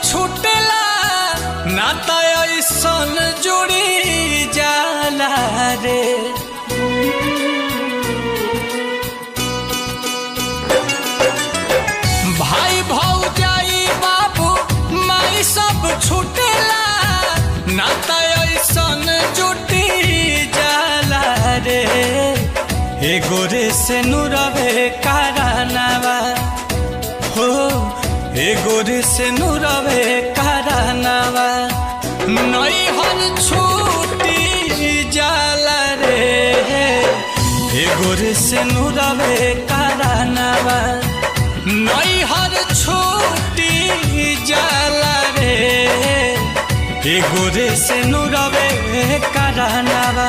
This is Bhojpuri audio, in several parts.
छूटेला नाता ऐसन जुड़ी जाला रे। भाई भौजाई बाबू माई सब छूटेला नाता ऐसन जुटी जाला रे। एगो रे से नुरवे कारनावा हो, एगो रे से नुरवे कारनावा नैहर छूटी जाला रे। एगो रे से नुरवे कारनावा नैहर छूटी जाला रे। एगो रे से नुरवे कारनावा।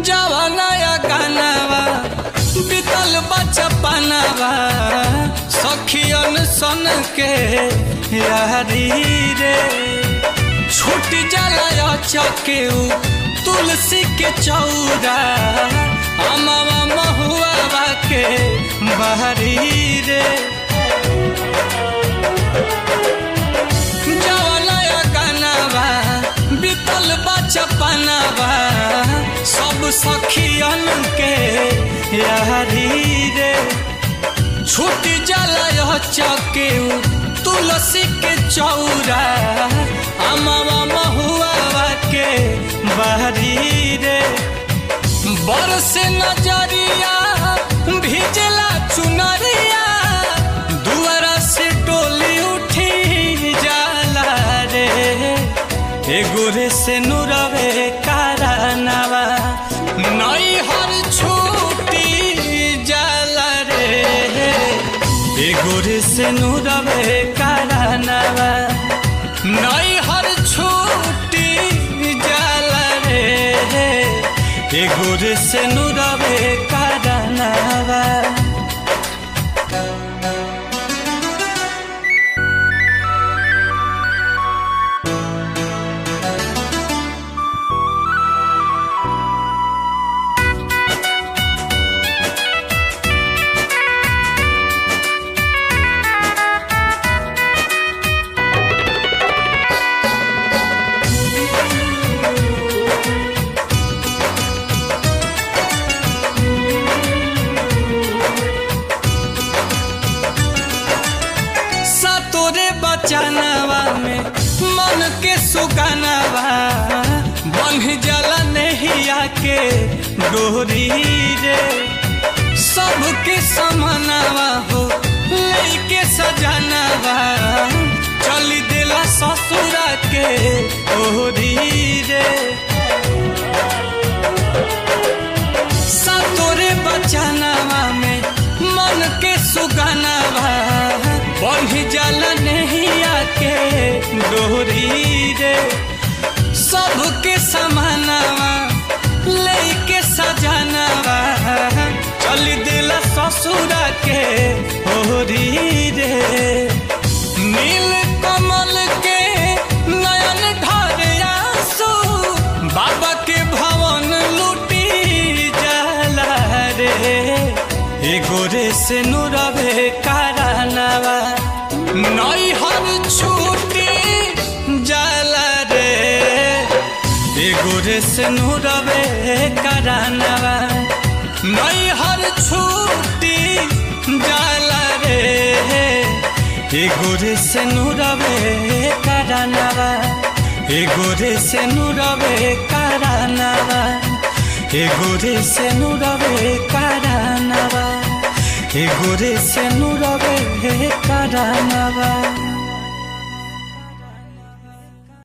जवानाया गानावा बीतल बचपनावा सखियन सन के यारी रे। छूट जाला चकेऊ तुलसी के चौरा अमावा महुआ के बहरी रे। जवानाया गानावा बीतल बचपनावा सब सखियन के यारी रे। छूट जाला चकेऊ तुलसी के चौरा अमावा महुआ के बहरी रे। बरसे नजरिया भिजला चुनरिया दुआरा से डोली उठी जाला रे। एगो रे से नुरवे कारनावा नैहर छूटी जाला रे। एगो रे से नुरवे कारनावा नैहर छूटी जाला रे। एगो रे से नुरवे कारनावा। बचनावा में मन के सुगनावा बन जाला नहिया के डोरी रे। सबके समनावा हो लेके सजनावा चली दिला ससुरा के ओरी रे। सतोरे बचनावा में मन के सुगनावा बन जाला नहिया के डोरी रे। सबके समानावा लेके सजनावा चली दिला ससुरा के ओरी रे। नील कमल के नयन ढारे आंसू बाबा के भवन लूटी जाला रे। एगो रे से नुरवे कारनावा नैहर छूटी जाला रे। एगो रे से नुरवे कारनावा नैहर छूटी जाला रे। एगो रे से नुरवे कारनावा। एगो रे से नुरवे कारनावा। एगो रे से नुरवे कारनावा। एगो रे से नुरवे कारनावा।